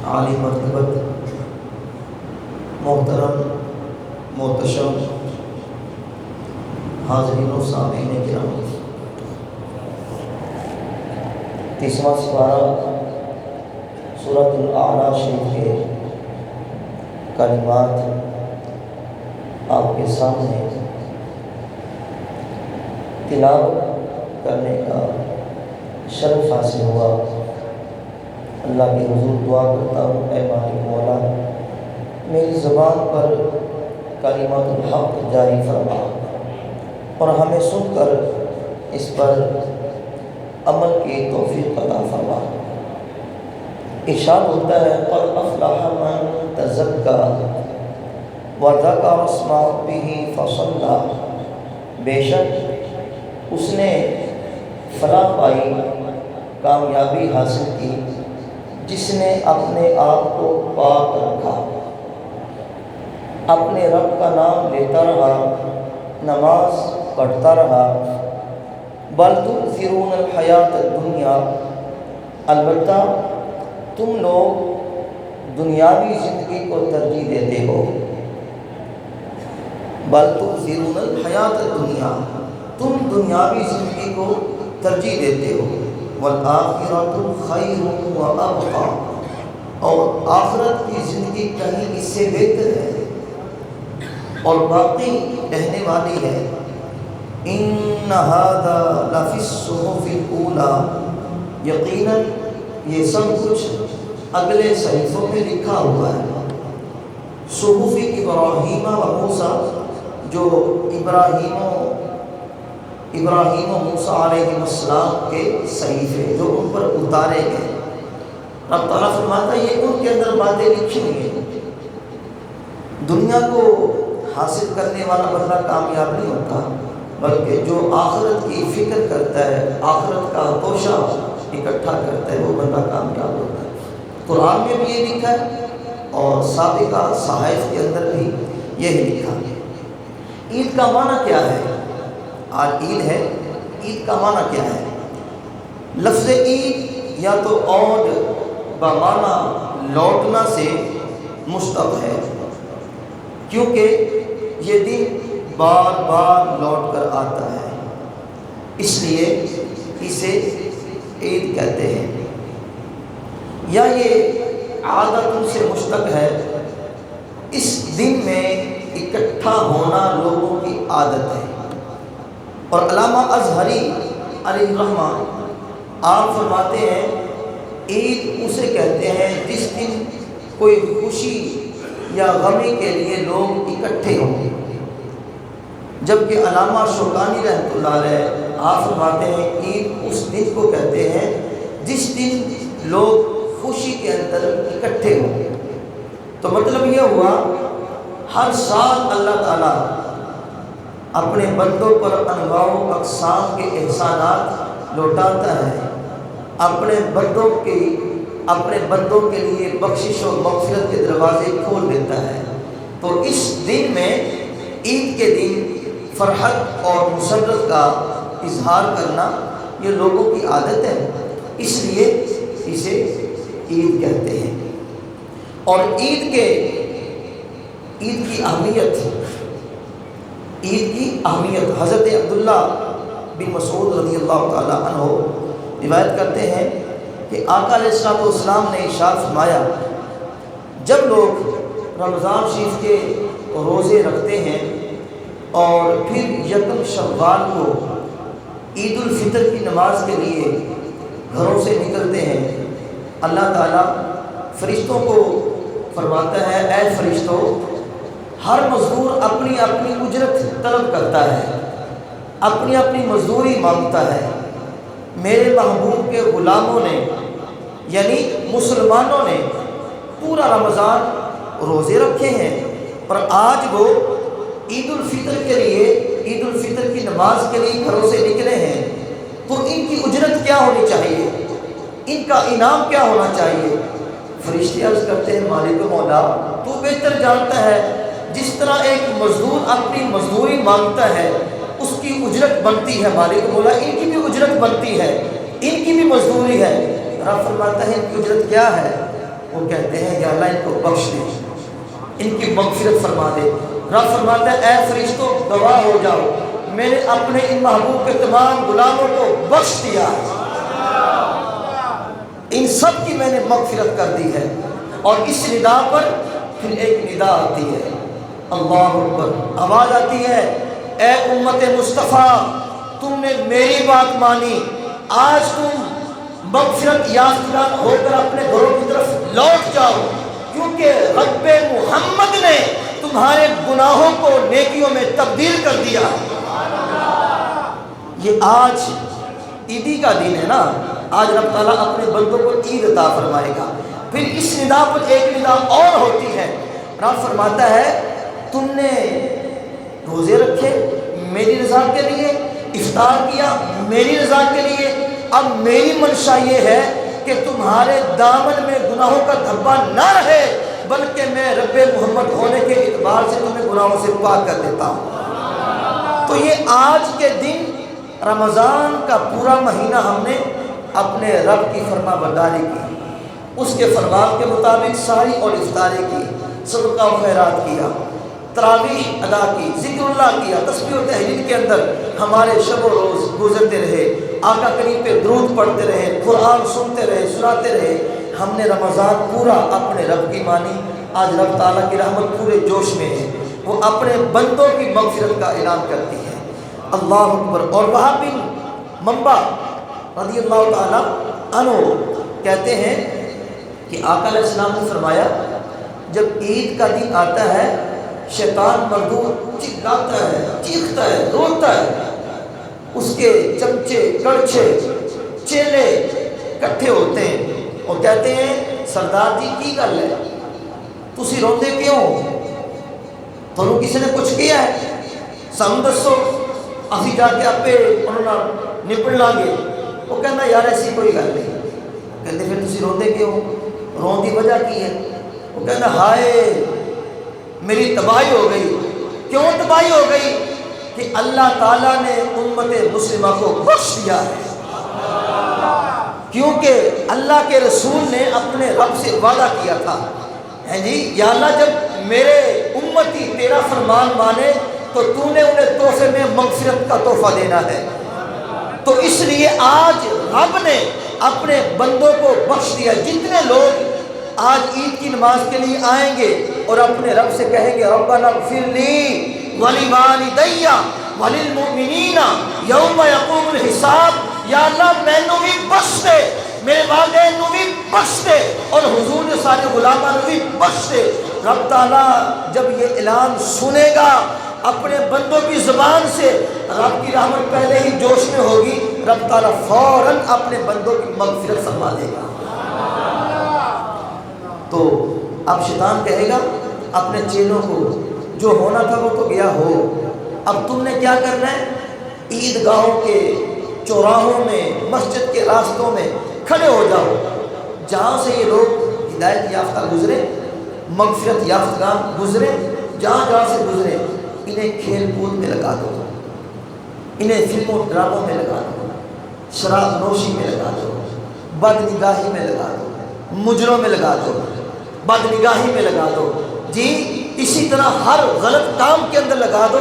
عالی مرتبت محترم محتشم حاضرین و سامعین کرام، 30واں سپارہ سورۃ الاعلیٰ شریف کے کلمات آپ کے سامنے تلاوت کرنے کا شرف حاصل ہوا۔ اللہ کے حضور دعا کرتا ہوں، اے مالک مولا میری زبان پر کلمات الحق جاری فرما اور ہمیں سن کر اس پر عمل کی توفیق عطا فرما۔ ارشاد ہوتا ہے قد افلح من تزکیٰ وذکر اسم ربہ فصلی، بے شک اس نے فلاح پائی، کامیابی حاصل کی جس نے اپنے آپ کو پاک رکھا، اپنے رب کا نام لیتا رہا، نماز پڑھتا رہا۔ بل تؤثرون الحیات الدنیا، البتہ تم لوگ دنیاوی زندگی کو ترجیح دیتے ہو۔ بل تؤثرون الحیات الدنیا، تم دنیاوی زندگی کو ترجیح دیتے ہو۔ والآخرۃ خیر وابقیٰ، اور آخرت کی زندگی کہیں اس سے بہتر ہے اور باقی رہنے والی ہے۔ ان ھذا لفی الصحف الاولی، یقیناً یہ سب کچھ اگلے صحیفوں میں لکھا ہوا ہے۔ صحف ابراہیم و موسیٰ، جو ابراہیم و موسیٰ علیہ السلام کے صحیفے جو ان پر اتارے گئے۔ رب تعالیٰ فرماتا ہے یہ ان کے اندر باتیں لکھی ہوئی ہیں۔ دنیا کو حاصل کرنے والا بندہ کامیاب نہیں ہوتا، بلکہ جو آخرت کی فکر کرتا ہے، آخرت کا توشہ اکٹھا کرتا ہے، وہ بندہ کامیاب ہوتا ہے۔ قرآن میں بھی یہ لکھا ہے اور سابقہ صحائف کے اندر بھی یہی لکھا ہے۔ عید کا معنی کیا ہے؟ آج عید ہے، عید کا معنی کیا ہے؟ لفظ عید یا تو عود بمعنی لوٹنا سے مشتق ہے، کیونکہ یہ دن بار بار لوٹ کر آتا ہے، اس لیے اسے عید کہتے ہیں۔ یا یہ عادت سے مشتق ہے، اس دن میں اکٹھا ہونا لوگوں کی عادت ہے۔ اور علامہ اظہری علیہ الرحمہ آپ فرماتے ہیں عید اسے کہتے ہیں جس دن کوئی خوشی یا غمی کے لیے لوگ اکٹھے ہوں، جبکہ علامہ شوکانی رحمۃ اللہ علیہ آپ فرماتے ہیں عید اس دن کو کہتے ہیں جس دن لوگ خوشی کے اندر اکٹھے ہوں۔ تو مطلب یہ ہوا ہر سال اللہ تعالیٰ اپنے بندوں پر انواع و اقسام کے احسانات لوٹاتا ہے، اپنے بندوں کے لیے بخشش و مغفرت کے دروازے کھول دیتا ہے۔ تو اس دن میں عید کے دن فرحت اور مسرت کا اظہار کرنا یہ لوگوں کی عادت ہے، اس لیے اسے عید کہتے ہیں۔ اور عید کی اہمیت حضرت عبداللہ بن مسعود رضی اللہ تعالیٰ عنہ روایت کرتے ہیں کہ آقا علیہ السلام نے ارشاد فرمایا جب لوگ رمضان شریف کے روزے رکھتے ہیں اور پھر یکم شوال کو عید الفطر کی نماز کے لیے گھروں سے نکلتے ہیں، اللہ تعالیٰ فرشتوں کو فرماتا ہے اے فرشتوں، ہر مزدور اپنی اپنی اجرت طلب کرتا ہے، اپنی اپنی مزدوری مانگتا ہے۔ میرے محبوب کے غلاموں نے یعنی مسلمانوں نے پورا رمضان روزے رکھے ہیں اور آج وہ عید الفطر کے لیے، عید الفطر کی نماز کے لیے گھروں سے نکلے ہیں، تو ان کی اجرت کیا ہونی چاہیے، ان کا انعام کیا ہونا چاہیے؟ فرشتے عرض کرتے ہیں مالک مولا تو بہتر جانتا ہے، جس طرح ایک مزدور اپنی مزدوری مانگتا ہے اس کی اجرت بنتی ہے، مالک مولا ان کی بھی اجرت بنتی ہے، ان کی بھی مزدوری ہے۔ رب فرماتا ہے ان کی اجرت کیا ہے؟ وہ کہتے ہیں یا اللہ ان کو بخش دے، ان کی مغفرت فرما دے۔ رب فرماتا ہے اے فرشتوں گواہ ہو جاؤ، میں نے اپنے ان محبوب کے تمام غلاموں کو بخش دیا ہے، ان سب کی میں نے مغفرت کر دی ہے۔ اور اس ندا پر پھر ایک ندا آتی ہے، اللہ اکبر، آواز آتی ہے اے امت مصطفیٰ تم نے میری بات مانی، آج تم مغفرت یافتہ ہو کر اپنے گھروں کی طرف لوٹ جاؤ، کیونکہ رب محمد نے تمہارے گناہوں کو نیکیوں میں تبدیل کر دیا۔ یہ آج عیدی کا دن ہے نا، آج رب تعالیٰ اپنے بندوں کو عید عطا فرمائے گا۔ پھر اس ندا پر ایک ندا اور ہوتی ہے، رب فرماتا ہے تم نے روزے رکھے میری رضا کے لیے، افطار کیا میری رضا کے لیے، اب میری منشا یہ ہے کہ تمہارے دامن میں گناہوں کا دھبا نہ رہے، بلکہ میں رب محمد ہونے کے اعتبار سے تمہیں گناہوں سے پاک کر دیتا ہوں۔ تو یہ آج کے دن رمضان کا پورا مہینہ ہم نے اپنے رب کی فرما برداری کی، اس کے فرمان کے مطابق سحری اور افطاری کی، صدقہ و خیرات کیا، تراویح ادا کی، ذکر اللہ کیا، تسبیح و تحلیل کے اندر ہمارے شب و روز گزرتے رہے، آقا کریم پہ درود پڑھتے رہے، قرآن سنتے رہے، سناتے رہے۔ ہم نے رمضان پورا اپنے رب کی مانی۔ آج رب تعالیٰ کی رحمت پورے جوش میں ہے، وہ اپنے بندوں کی مغفرت کا اعلان کرتی ہے، اللہ اکبر۔ اور وہاں بن منبع رضی اللہ تعالیٰ عنہ کہتے ہیں کہ آقا علیہ السلام نے فرمایا جب عید کا دن آتا ہے شیطان مردود چلاتا ہے، چیختا ہے، روتا ہے، اس کے چمچے کڑچے چیلے کٹھے ہوتے ہیں اور کہتے ہیں سردار جی کی گل ہے تسی روندے کیوں، تھانوں کسی نے کچھ کیا ہے سانوں دسو اسی جا کے آپے انہوں نے نپڑ لاں گے۔ وہ کہنا یار ایسی کوئی گل نہیں، کہتے پھر تسی روندے کیوں، رون دی وجہ کی ہے؟ وہ کہنا ہائے میری تباہی ہو گئی۔ کیوں تباہی ہو گئی؟ کہ اللہ تعالیٰ نے امت مسلمہ کو بخش دیا ہے، کیونکہ اللہ کے رسول نے اپنے رب سے وعدہ کیا تھا ہیں جی یا اللہ جب میرے امتی تیرا فرمان مانے تو تو نے انہیں تحفے میں مغفرت کا تحفہ دینا ہے۔ تو اس لیے آج رب نے اپنے بندوں کو بخش دیا۔ جتنے لوگ آج عید کی نماز کے لیے آئیں گے اور اپنے رب سے کہیں گے ربنا اغفر لی وَلِوَالِدَيَّ وَلِلْمُؤْمِنِينَ یوم یقوم الحساب، یا اللہ میں نو بھی بخش دے، میرے والدین نو بھی بخش دے، اور حضور نے سارے غلاموں نو بھی بخش دے۔ رب تعالیٰ جب یہ اعلان سنے گا اپنے بندوں کی زبان سے، رب کی رحمت پہلے ہی جوش میں ہوگی، رب تعالیٰ فوراً اپنے بندوں کی مغفرت فرما دے گا۔ تو اب شیطان کہے گا اپنے چیلوں کو جو ہونا تھا وہ تو گیا ہو، اب تم نے کیا کرنا ہے، عیدگاہوں کے چوراہوں میں مسجد کے راستوں میں کھڑے ہو جاؤ، جہاں سے یہ لوگ ہدایت یافتہ گزرے، مغفرت یافتگان گزرے، جہاں جہاں سے گزرے انہیں کھیل کود میں لگا دو، انہیں فلموں ڈراموں میں لگا دو، شراب نوشی میں لگا دو، بد نگاہی میں لگا دو، مجروں میں لگا دو، بد نگاہی میں لگا دو، جی اسی طرح ہر غلط کام کے اندر لگا دو۔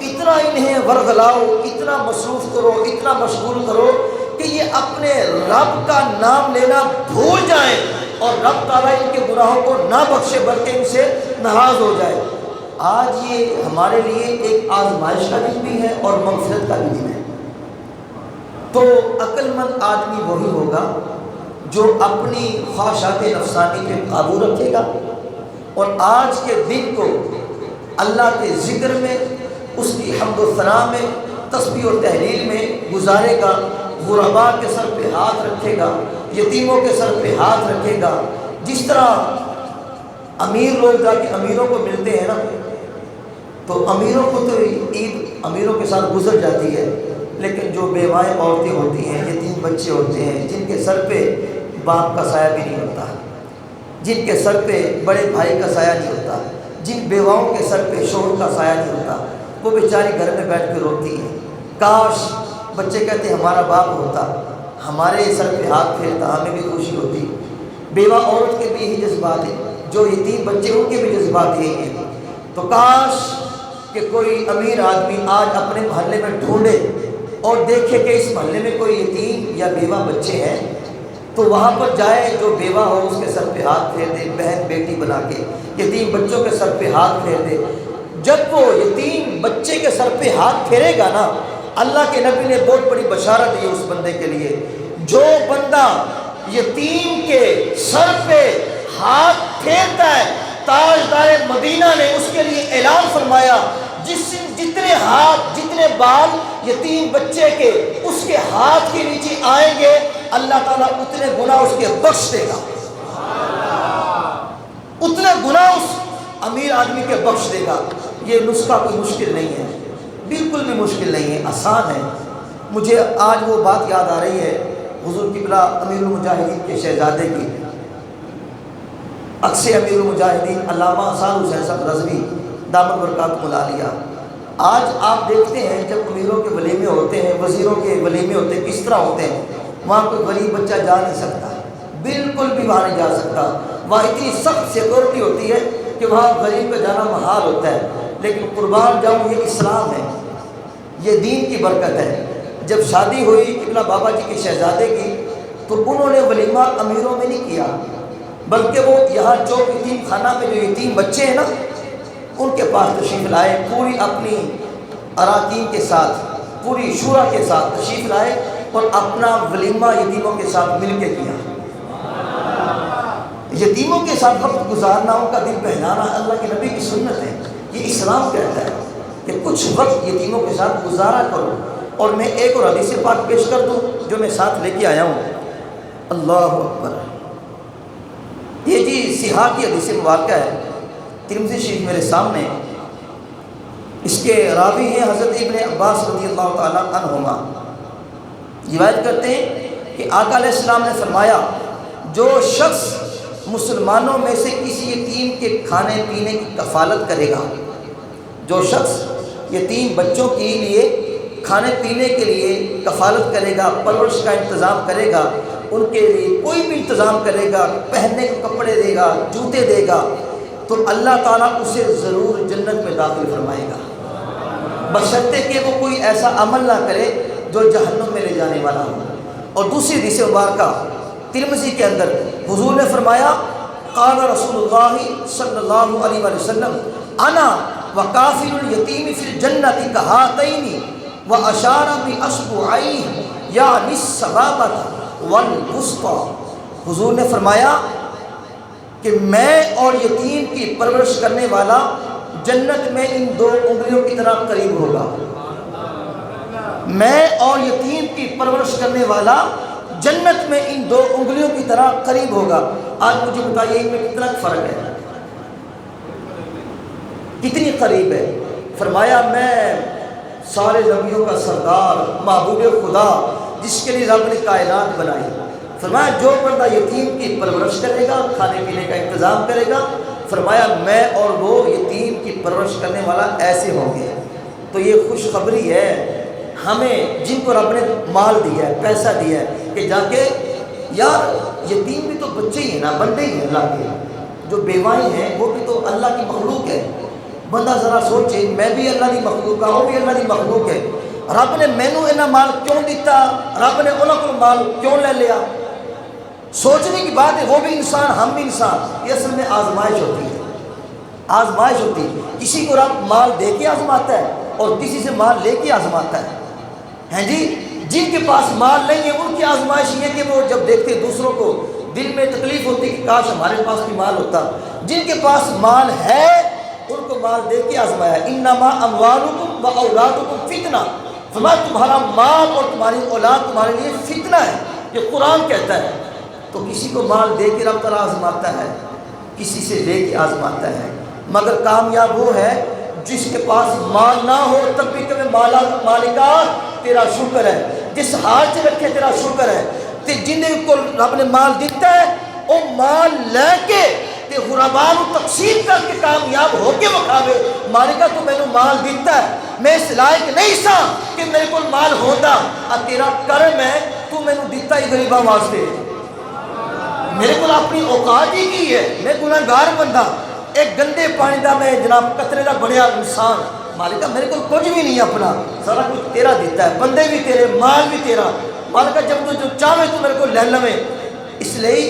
اتنا انہیں ورغلاؤ، اتنا مصروف کرو، اتنا مشغول کرو کہ یہ اپنے رب کا نام لینا بھول جائیں اور رب تعالیٰ ان کے گناہوں کو نہ بخشے بلکہ ان سے ناراض ہو جائے۔ آج یہ ہمارے لیے ایک آزمائش کا دن بھی ہے اور مغفرت کا بھی دن ہے۔ تو عقل مند آدمی وہی ہوگا جو اپنی خواہشات نفسانی پہ قابو رکھے گا اور آج کے دن کو اللہ کے ذکر میں، اس کی حمد و ثنا میں، تسبیح و تحلیل میں گزارے گا، غرباء کے سر پہ ہاتھ رکھے گا، یتیموں کے سر پہ ہاتھ رکھے گا۔ جس طرح امیر لوگ جا کے امیروں کو ملتے ہیں نا، تو امیروں کو تو عید امیروں کے ساتھ گزر جاتی ہے، لیکن جو بیوائیں عورتیں ہوتی ہیں، یتیم بچے ہوتے ہیں، جن کے سر پہ باپ کا سایہ بھی نہیں ہوتا، جن کے سر پہ بڑے بھائی کا سایہ نہیں ہوتا، جن بیواؤں کے سر پہ شوہر کا سایہ نہیں ہوتا، وہ بیچاری گھر میں بیٹھ کے روتی ہے۔ کاش بچے کہتے ہمارا باپ ہوتا، ہمارے سر پہ ہاتھ پھیرتا، ہمیں بھی خوشی ہوتی۔ بیوہ عورت کے بھی یہی جذبات ہیں، جو یتیم بچے ان کے بھی جذبات یہی ہیں۔ تو کاش کہ کوئی امیر آدمی آج اپنے محلے میں ڈھونڈے اور دیکھے کہ اس محلے میں کوئی یتیم یا بیوہ بچے ہیں، تو وہاں پر جائے، جو بیوہ ہو اس کے سر پہ ہاتھ پھیر دے، بہن بیٹی بنا کے یتیم بچوں کے سر پہ ہاتھ پھیر دے۔ جب وہ یتیم بچے کے سر پہ ہاتھ پھیرے گا نا، اللہ کے نبی نے بہت بڑی بشارت دی اس بندے کے لیے، جو بندہ یتیم کے سر پہ ہاتھ پھیرتا ہے، تاجدار مدینہ نے اس کے لیے اعلان فرمایا، جتنے ہاتھ جتنے بال یتیم بچے کے اس کے ہاتھ کے نیچے آئیں گے، اللہ تعالیٰ اتنے گناہ اس کے بخش دے گا، اتنے گناہ اس امیر آدمی کے بخش دے گا۔ یہ نسخہ کوئی مشکل نہیں ہے، بالکل بھی مشکل نہیں ہے، آسان ہے۔ مجھے آج وہ بات یاد آ رہی ہے حضور قبلہ امیر المجاہدین کے شہزادے کی، اکثر امیر المجاہدین علامہ صالح حسین صاحب رضوی دامت برکاتہ العالیہ۔ آج آپ دیکھتے ہیں جب امیروں کے ولیمے ہوتے ہیں، وزیروں کے ولیمے ہوتے ہیں، کس طرح ہوتے ہیں، وہاں کوئی غریب بچہ جا نہیں سکتا، بالکل بھی وہاں نہیں جا سکتا، وہاں اتنی سخت سیکورٹی ہوتی ہے کہ وہاں غریب کا جانا محال ہوتا ہے۔ لیکن قربان جاؤں، یہ اسلام ہے، یہ دین کی برکت ہے۔ جب شادی ہوئی قبلہ بابا جی کے شہزادے کی، تو انہوں نے ولیمہ امیروں میں نہیں کیا، بلکہ وہ یہاں چوک یتیم خانہ میں جو یتیم بچے ہیں نا، ان کے پاس تشریف لائے، پوری اپنی اراکین کے ساتھ، پوری شورا کے ساتھ تشریف لائے اور اپنا ولیمہ یتیموں کے ساتھ مل کے کیا۔ یتیموں کے ساتھ وقت گزارنا، ان کا دل بہلانا اللہ کے نبی کی سنت ہے۔ یہ اسلام کہتا ہے کہ کچھ وقت یتیموں کے ساتھ گزارا کرو۔ اور میں ایک اور حدیث پاک پیش کر دوں جو میں ساتھ لے کے آیا ہوں، اللہ اکبر۔ یہ جی صحاح کی حدیث مبارکہ ہے، ترمذی شریف میرے سامنے، اس کے راوی ہیں حضرت ابن عباس رضی اللہ تعالیٰ عنہما، روایت کرتے ہیں کہ آقا علیہ السلام نے فرمایا، جو شخص مسلمانوں میں سے کسی یتیم کے کھانے پینے کی کفالت کرے گا، جو شخص یتیم بچوں کے لیے کھانے پینے کے لیے کفالت کرے گا، پرورش کا انتظام کرے گا، ان کے لیے کوئی بھی انتظام کرے گا، پہننے کو کپڑے دے گا، جوتے دے گا، تو اللہ تعالیٰ اسے ضرور جنت میں داخل فرمائے گا، بشرطے کہ وہ کوئی ایسا عمل نہ کرے جو جہنم میں لے جانے والا ہو۔ اور دوسری حدیث مبارکہ ترمذی کے اندر حضور نے فرمایا، قال رسول اللہ صلی اللہ علیہ وسلم، انا وکافل الیتیم فی الجنۃ کہاتین واشار باصبعیہ یعنی السبابۃ والوسطیٰ۔ حضور نے فرمایا کہ میں اور یتیم کی پرورش کرنے والا جنت میں ان دو انگلیوں کی طرح قریب ہوگا، میں اور یتیم کی پرورش کرنے والا جنت میں ان دو انگلیوں کی طرح قریب ہوگا۔ آج مجھے بتائیے ان میں کتنا فرق ہے، کتنی قریب ہے؟ فرمایا میں سارے نبیوں کا سردار، محبوب خدا، جس کے لیے رب نے کائنات بنائی، فرمایا جو بندہ یتیم کی پرورش کرے گا، کھانے پینے کا انتظام کرے گا، فرمایا میں اور وہ یتیم کی پرورش کرنے والا ایسے ہوں گے۔ تو یہ خوشخبری ہے ہمیں جن کو رب نے مال دیا ہے، پیسہ دیا ہے، کہ جا کے یار یتیم بھی تو بچے ہی ہیں نا، بندے ہی ہیں اللہ کے، جو بیوائیں ہیں وہ بھی تو اللہ کی مخلوق ہے۔ بندہ ذرا سوچے، میں بھی اللہ کی مخلوق ہوں، وہ بھی اللہ کی مخلوق ہے، رب نے مینوں انہاں مال کیوں دیتا، رب نے انہاں کو مال کیوں لے لیا؟ سوچنے کی بات ہے، وہ بھی انسان، ہم بھی انسان۔ یہ اصل میں آزمائش ہوتی ہے، آزمائش ہوتی ہے۔ کسی کو رب مال دے کے آزماتا ہے اور کسی سے مال لے کے آزماتا ہے، ہیں جی۔ جن کے پاس مال نہیں ہے ان کی آزمائش یہ کہ وہ جب دیکھتے دوسروں کو دل میں تکلیف ہوتی کہ کاش ہمارے پاس بھی مال ہوتا۔ جن کے پاس مال ہے ان کو مال دے کے آزمایا۔ انما اموالکم و اولادکم فتنہ، فرمایا تمہارا مال اور تمہاری اولاد تمہارے لیے فتنہ ہے، یہ قرآن کہتا ہے۔ تو کسی کو مال دے کے رب تعالیٰ آزماتا ہے، کسی سے لے کے آزماتا ہے، مگر کامیاب وہ ہے جس کے پاس مال نہ ہو تب بھی کبھی مالکا تیرا شکر ہے، جس حال سے رکھے تیرا شکر ہے۔ جن کو رب نے مال دیتا ہے وہ مال لے کے تے غرباء نو تقسیم کر کے کامیاب ہو کے وکھاوے، مالکا تو مینوں مال دیتا ہے، میں اس لائق نہیں سا کہ میرے کو مال ہوتا، تیرا کرم ہے تو مینوں دیتا ہی غریباں واسطے، میرے کو اپنی اوقات ہی کی ہے، میں گناہگار بندہ، ایک گندے پانی دا میں جناب قطرے دا بڑیا انسان، مالکہ میرے کو کچھ بھی نہیں اپنا، سارا کچھ تیرا دیتا ہے، بندے بھی تیرے، مال بھی تیرا، مالکہ جب تو جو چاہے تو میرے کو لے لوے۔ اس لیے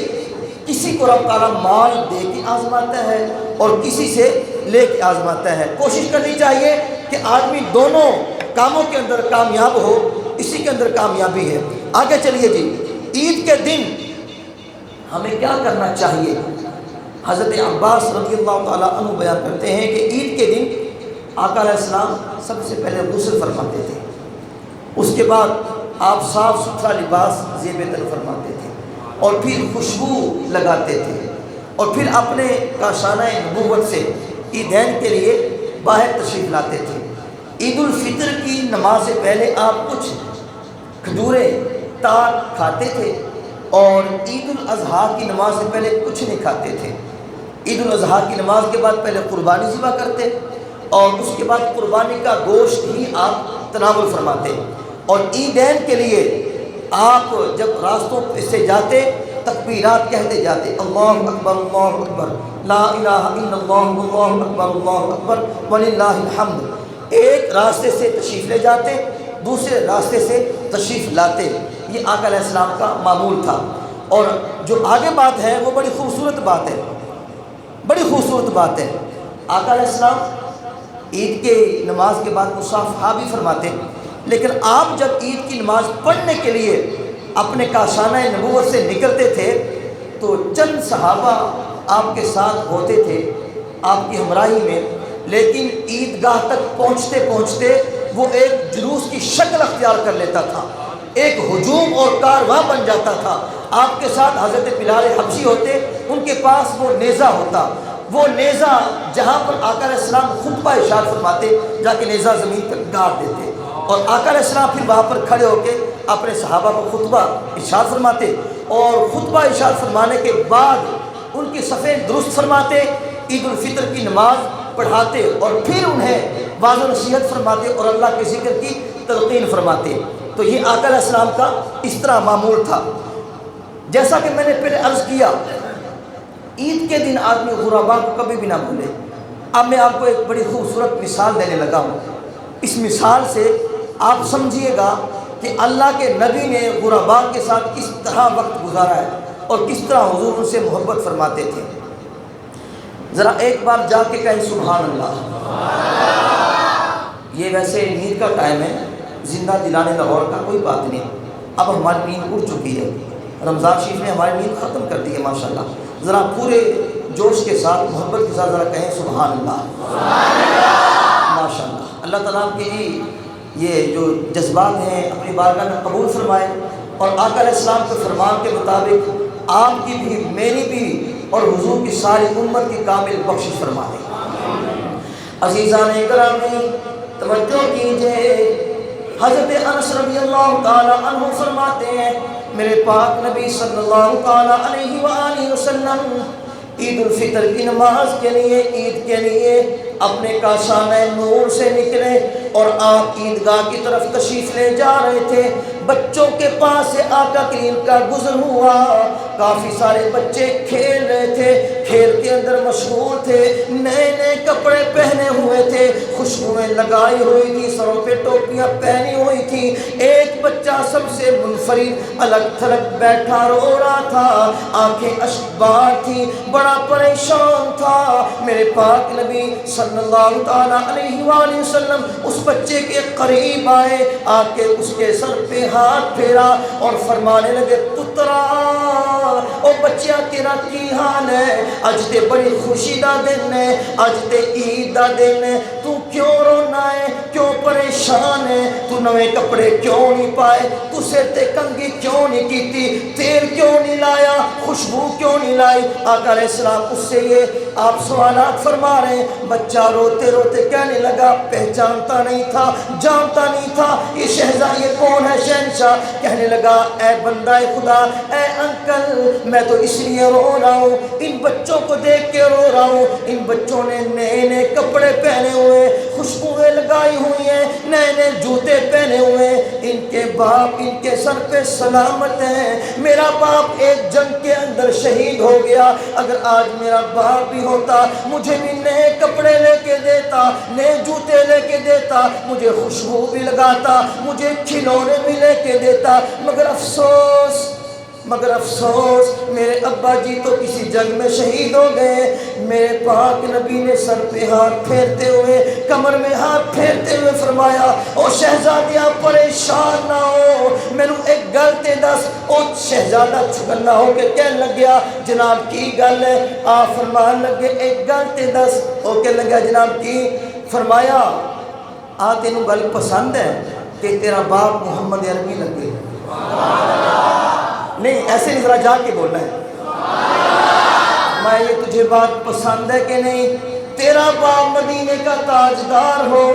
کسی کو رب تعالیٰ مال دے کے آزماتا ہے اور کسی سے لے کے آزماتا ہے۔ کوشش کرنی چاہیے کہ آدمی دونوں کاموں کے اندر کامیاب ہو، اسی کے اندر کامیابی ہے۔ آگے چلیے جی، عید کے دن ہمیں کیا کرنا چاہیے؟ حضرت عباس رضی اللہ تعالیٰ عنہ بیان کرتے ہیں کہ عید کے دن آقا علیہ السلام سب سے پہلے غسل فرماتے تھے، اس کے بعد آپ صاف ستھرا لباس زیب تن فرماتے تھے اور پھر خوشبو لگاتے تھے اور پھر اپنے کاشانہ نبوت سے عیدین کے لیے باہر تشریف لاتے تھے۔ عید الفطر کی نماز سے پہلے آپ کچھ کھجوریں تار کھاتے تھے اور عید الاضحیٰ کی نماز سے پہلے کچھ نہیں کھاتے تھے۔ عید الاضحیٰ کی نماز کے بعد پہلے قربانی ذبح کرتے اور اس کے بعد قربانی کا گوشت ہی آپ تناول فرماتے، اور عیدین کے لیے آپ جب راستوں سے جاتے تکبیرات کہتے جاتے، اللہ اکبر لا الہ الا اللہ اللہ اکبر وللہ الحمد۔ ایک راستے سے تشریف لے جاتے، دوسرے راستے سے تشریف لاتے، یہ آقا علیہ السلام کا معمول تھا۔ اور جو آگے بات ہے وہ بڑی خوبصورت بات ہے، بڑی خوبصورت بات ہے۔ آقا علیہ السلام عید کے نماز کے بعد مصافحہ بھی فرماتے، لیکن آپ جب عید کی نماز پڑھنے کے لیے اپنے کاشانہ نبوت سے نکلتے تھے تو چند صحابہ آپ کے ساتھ ہوتے تھے آپ کی ہمراہی میں، لیکن عیدگاہ تک پہنچتے پہنچتے وہ ایک جلوس کی شکل اختیار کر لیتا تھا، ایک ہجوم اور کارواں بن جاتا تھا۔ آپ کے ساتھ حضرت بلال حبشی ہوتے، ان کے پاس وہ نیزہ ہوتا، وہ نیزہ جہاں پر آقا علیہ السلام خطبہ ارشاد فرماتے جا کے نیزہ زمین پر گاڑ دیتے، اور آقا علیہ السلام پھر وہاں پر کھڑے ہو کے اپنے صحابہ کو خطبہ ارشاد فرماتے، اور خطبہ ارشاد فرمانے کے بعد ان کی صفیں درست فرماتے، عید الفطر کی نماز پڑھاتے اور پھر انہیں واضح و نصیحت فرماتے اور اللہ کے ذکر کی تلقین فرماتے۔ تو یہ آقا علیہ السلام کا اس طرح معمول تھا۔ جیسا کہ میں نے پہلے عرض کیا، عید کے دن آدمی غربا کو کبھی بھی نہ بھولے۔ اب میں آپ کو ایک بڑی خوبصورت مثال دینے لگا ہوں، اس مثال سے آپ سمجھیے گا کہ اللہ کے نبی نے غربا کے ساتھ کس طرح وقت گزارا ہے اور کس طرح حضور ان سے محبت فرماتے تھے۔ ذرا ایک بار جا کے کہیں سبحان اللہ۔ یہ ویسے نیند کا ٹائم ہے، زندہ دلانے لاہور کا کوئی بات نہیں، اب ہماری نیند اڑ چکی ہے، رمضان شریف نے ہماری نیند ختم کر دی ہے ماشاءاللہ۔ ذرا پورے جوش کے ساتھ محبت کے ساتھ ذرا کہیں سبحان اللہ ماشاءاللہ۔ اللہ تعالیٰ کے یہ جو جذبات ہیں اپنی بارگاہ میں قبول فرمائے اور آقا علیہ السلام کے فرمان کے مطابق آپ کی بھی میری بھی اور حضور کی ساری امت کی کامل بخشش فرمائے۔ عزیزان گرامی توجہ کیجئے، حضرت انس رضی اللہ تعالی عنہ فرماتے ہیں میرے پاک نبی صلی اللہ تعالی علیہ وآلہ وسلم عید الفطر کی نماز کے لیے، عید کے لیے اپنے کاشانہ نور سے نکلے اور آپ عیدگاہ کی طرف تشریف لے جا رہے تھے۔ بچوں کے پاس سے آقا کریم کا گزر ہوا، کافی سارے بچے کھیل رہے تھے، کھیل کے اندر مشغول تھے، نئے نئے کپڑے پہنے ہوئے تھے، خوشبوئیں لگائی ہوئی تھی، سروں پہ ٹوپیاں پہنی ہوئی تھی۔ ایک بچہ سب سے منفرد الگ تھلگ بیٹھا رو رہا تھا، آنکھیں اشکبار تھی، بڑا پریشان تھا۔ میرے پاک نبی صلی اللہ تعالیٰ علیہ وآلہ وسلم اس بچے کے قریب آئے، آ کے اس کے سر پہ ہاتھ پھیرا اور فرمانے لگے پترا او بچیا تیرا کی حال ہے؟ اج تے بڑی خوشی دا دن ہے، اج تے عید دا دن ہے، تو کیوں رونا ہے، کیوں پریشان ہے، تو نوے کپڑے کیوں نہیں پائے، تو سر تے کنگھی کیوں نہیں کیتی، تیل کیوں نہیں لایا، خوشبو کیوں نہیں لائی؟ آقا علیہ السلام اس سے یہ آپ سوالات فرما رہے ہیں۔ بچہ روتے روتے کہنے لگا پہچانتا نہیں تھا، جانتا نہیں تھا یہ شہزادہ یہ کون ہے، شہنشاہ۔ کہنے لگا اے بندہ خدا، اے انکل میں تو اس لیے رو رہا ہوں، ان بچوں کو دیکھ کے رو رہا ہوں، ان بچوں نے نئے نئے کپڑے پہنے ہوئے، خوشبوئیں لگائی ہوئی ہیں، نئے نئے جوتے پہنے ہوئے ہیں، ان کے باپ ان کے سر پہ سلامت ہیں۔ میرا باپ ایک جنگ کے اندر شہید ہو گیا، اگر آج میرا باپ بھی ہوتا مجھے بھی نئے کپڑے لے کے دیتا، نئے جوتے لے کے دیتا، مجھے خوشبو بھی لگاتا، مجھے کھلونے بھی لے کے دیتا، مگر افسوس میرے ابا جی تو کسی جنگ میں شہید ہو گئے۔ میرے پاک نبی نے سر پہ ہاتھ پھیرتے ہوئے، کمر میں ہاتھ پھیرتے ہوئے فرمایا، او شہزادیاں پریشان نہ ہو، مینو ایک گل تے دس۔ او شہزادہ چکنا ہو کے کہنے لگیا، جناب کی گل ہے؟ آپ فرمان لگے ایک گل تے دس۔ او کہنے لگا جناب کی؟ فرمایا آ تینوں گل پسند ہے کہ تیرا باپ محمد عربی لگے؟ نہیں ایسے نہیں، ذرا جا کے بولنا ہے، میں یہ تجھے بات پسند ہے کہ نہیں؟ تیرا باپ مدینے کا تاجدار ہو،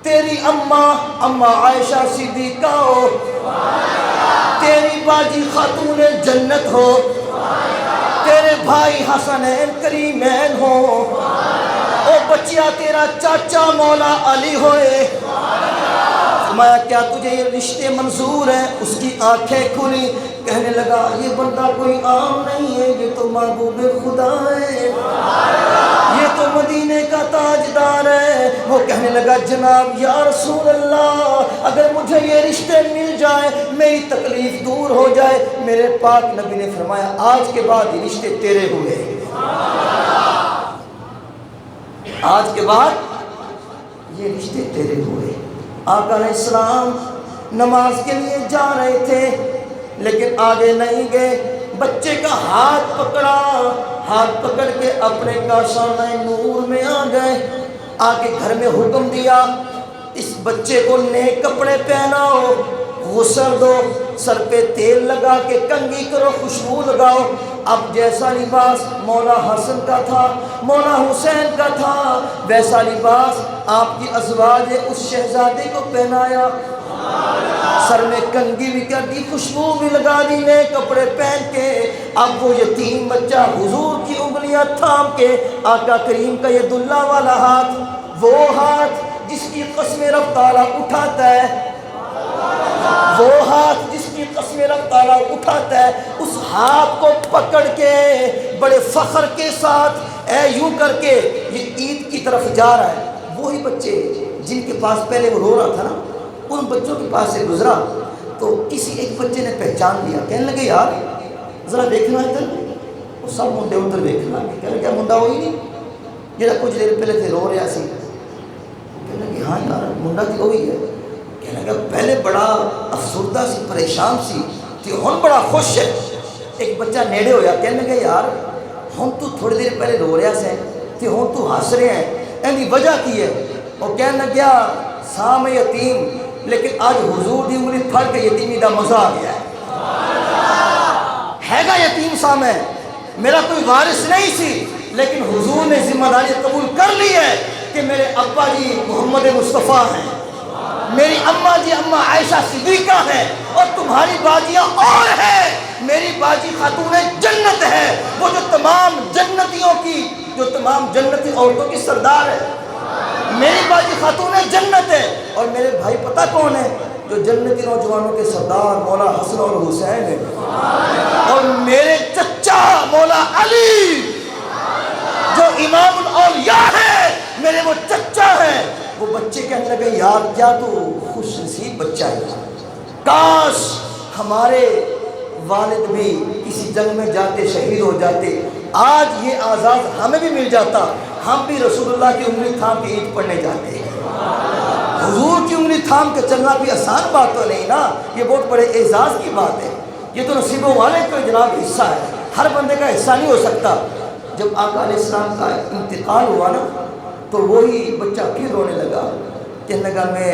تیری اماں عائشہ صدیقہ ہو، تیری باجی خاتون جنت ہو، تیرے بھائی حسنین کریمین ہو، او بچیا تیرا چاچا مولا علی ہوئے۔ فرمایا کیا تجھے یہ رشتے منظور ہیں؟ اس کی آنکھیں کھلی، کہنے لگا یہ بندہ کوئی عام نہیں ہے، یہ تو محبوب خدا ہے، یہ تو مدینے کا تاجدار ہے۔ وہ کہنے لگا جناب یا رسول اللہ، اگر مجھے یہ رشتے مل جائیں، میری تکلیف دور ہو جائے۔ میرے پاک نبی نے فرمایا آج کے بعد یہ رشتے تیرے ہوئے، آج کے بعد یہ رشتے تیرے ہوئے۔ آقا علیہ السلام نماز کے لیے جا رہے تھے لیکن آگے نہیں گئے، بچے کا ہاتھ پکڑا، ہاتھ پکڑ کے اپنے کاشانہ نور میں آ گئے، آ کے گھر میں حکم دیا اس بچے کو نئے کپڑے پہناؤ، غسل دو، سر پہ تیل لگا کے کنگھی کرو، خوشبو لگاؤ۔ اب جیسا لباس مولا حسن کا تھا، مولا حسین کا تھا، ویسا لباس آپ کی ازواج نے اس شہزادے کو پہنایا، سر میں کنگھی بھی کر دی، خوشبو بھی لگا دی، نئے کپڑے پہن کے۔ اب وہ یتیم بچہ حضور کی انگلیاں تھام کے، آقا کریم کا یہ دلہ والا ہاتھ، وہ ہاتھ جس کی قسم رب تعالیٰ اٹھاتا ہے، وہ ہاتھ جس کی قسم رب تعالیٰ اٹھاتا ہے، اس ہاتھ کو پکڑ کے بڑے فخر کے ساتھ اے یوں کر کے یہ عید کی طرف جا رہا ہے۔ وہی بچے جن کے پاس پہلے وہ رو رہا تھا نا، ان بچوں کے پاس سے گزرا تو کسی ایک بچے نے پہچان لیا، کہنے لگے یار ذرا دیکھنا ادھر، وہ سب منڈے ادھر دیکھنا، کہنے لگا منڈا وہی نہیں جہاں کچھ دیر پہلے تھے رو رہا سی؟ کہنے لگے ہاں یار منڈا تو وہی ہے۔ کہنے لگا پہلے بڑا افسردہ سی، پریشان سی تے ہن بڑا خوش ہے۔ ایک بچہ نیڑے ہویا، کہنے لگا یار ہن تو تھوڑی دیر پہلے رو رہا سے تے ہن تو ہنس رہے ہیں، ایندی وجہ کی ہے؟ وہ کہنے لگا سام یتیم، لیکن آج حضور دی انگلی پھڑ کے یتیمی دا مزہ آ گیا ہے گا یتیم سامنے، میرا کوئی وارث نہیں سی، لیکن حضور نے ذمہ داری قبول کر لی ہے کہ میرے ابا جی محمد مصطفیٰ ہیں، میری اماں جی اماں عائشہ صدیقہ ہیں، اور تمہاری باجیاں اور ہیں، میری باجی خاتون جنت ہے، وہ جو تمام جنتیوں کی، جو تمام جنتی عورتوں کی سردار ہے، میری باجی خاتون جنت ہے۔ اور میرے بھائی پتہ کون ہے؟ جو جنتی نوجوانوں کے سردار مولا حسن اور حسین ہے، اور میرے چچا مولا علی جو امام الاولیاء ہے، میرے وہ چچا ہیں۔ وہ بچے کہنے لگے یار کیا تو خوش نصیب بچہ ہے، کاش ہمارے والد بھی کسی جنگ میں جاتے شہید ہو جاتے، آج یہ آزاد ہمیں بھی مل جاتا، ہم بھی رسول اللہ کی انگلی تھام کے عید پڑھنے جاتے۔ حضور کی انگلی تھام کے چلنا بھی آسان بات تو نہیں نا، یہ بہت بڑے اعزاز کی بات ہے، یہ تو نصیبوں والے کا جناب حصہ ہے، ہر بندے کا حصہ نہیں ہو سکتا۔ جب آقا علیہ السلام کا انتقال ہوا نا تو وہی بچہ پھر رونے لگا، کہنے لگا میں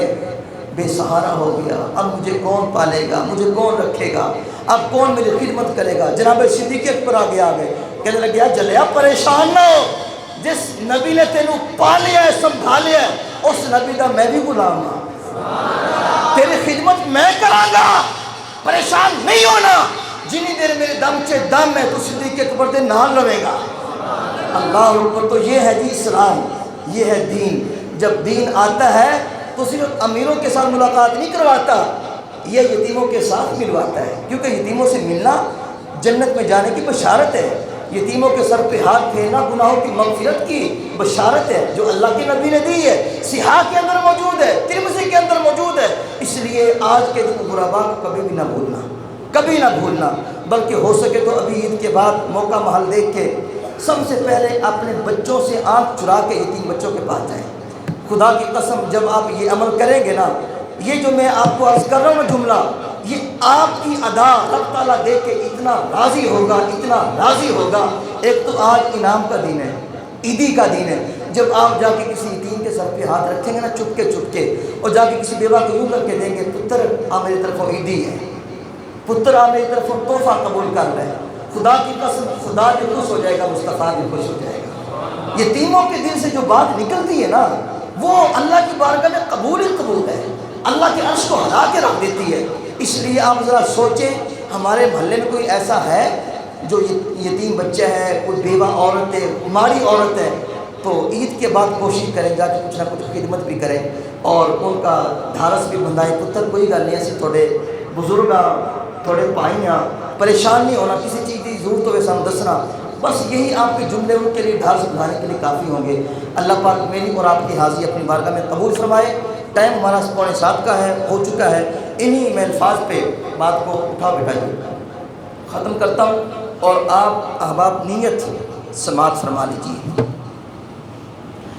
بے سہارا ہو گیا، اب مجھے کون پالے گا، مجھے کون رکھے گا، اب کون میری خدمت کرے گا۔ جناب صدیق اکبر آگے آ گئے، کہنے لگا جلیا پریشان نہ ہو، جس نبی نے تینوں پالیا ہے سنبھالیا ہے اس نبی دا میں بھی غلام ہوں، تیری خدمت میں کراں گا، پریشان نہیں ہونا، جنی دیر میرے دم چے دم ہے تو صدیق اکبر دے نال رہے گا۔ اللہ اکبر۔ تو یہ ہے جی اسلام، یہ ہے دین۔ جب دین آتا ہے تو صرف امیروں کے ساتھ ملاقات نہیں کرواتا، یہ یتیموں کے ساتھ ملواتا ہے، کیونکہ یتیموں سے ملنا جنت میں جانے کی بشارت ہے۔ یتیموں کے سر پہ ہاتھ پھیرنا گناہوں کی مغفرت کی بشارت ہے جو اللہ کے نبی نے دی ہے، صحیح کے اندر موجود ہے، ترمذی کے اندر موجود ہے۔ اس لیے آج کے دن غرباء کو کبھی بھی نہ بھولنا، کبھی نہ بھولنا، بلکہ ہو سکے تو ابھی عید کے بعد موقع محل دیکھ کے سب سے پہلے اپنے بچوں سے آنکھ چرا کے یتیم بچوں کے پاس جائیں۔ خدا کی قسم جب آپ یہ عمل کریں گے نا، یہ جو میں آپ کو عرض کر رہا ہوں نا جملہ، یہ آپ کی ادا رب تعالیٰ دیکھ کے اتنا راضی ہوگا، اتنا راضی ہوگا۔ ایک تو آج انعام کا دن ہے، عیدی کا دن ہے، جب آپ جا کے کسی یتیم کے سر پہ ہاتھ رکھیں گے نا چپکے اور جا کے کسی بیوہ کو یوں کر کے دیں گے، پتر آ میری طرف عیدی ہے، پتر آ میری طرف تحفہ قبول کر رہے ہیں، خدا کی قسم خدا بھی خوش ہو جائے گا، مصطفیٰ بھی خوش ہو جائے گا۔ یتیموں کے دل سے جو بات نکلتی ہے نا، وہ اللہ کی بارگاہ میں قبول ہی قبول ہے، اللہ کے عرش کو ہلا کے رکھ دیتی ہے۔ اس لیے آپ ذرا سوچیں، ہمارے محلے میں کوئی ایسا ہے جو یتیم بچہ ہے، کوئی بیوہ عورت ہے، ماری عورت ہے، تو عید کے بعد کوشش کریں جا کے کچھ نہ کچھ خدمت بھی کریں اور ان کا ڈھارس بھی بندھائیں۔ پتر کوئی گل نہیں، ایسے تھوڑے بزرگ تھوڑے پائیاں پریشان نہیں ہونا، کسی چیز کی ضرورت ہوئے سانو دسنا، بس یہی آپ کے جملے ان کے لیے ڈھارس بندھانے کے لیے کافی ہوں گے۔ اللہ پاک میری اور آپ کی حاضری اپنی بارگاہ میں قبول فرمائے۔ ٹائم ہمارا 7:45 کا ہے، ہو چکا ہے، انہی میں الفاظ پہ بات کو اٹھا بٹھائیے ختم کرتا ہوں، اور آپ احباب نیت سماعت فرما لیجیے۔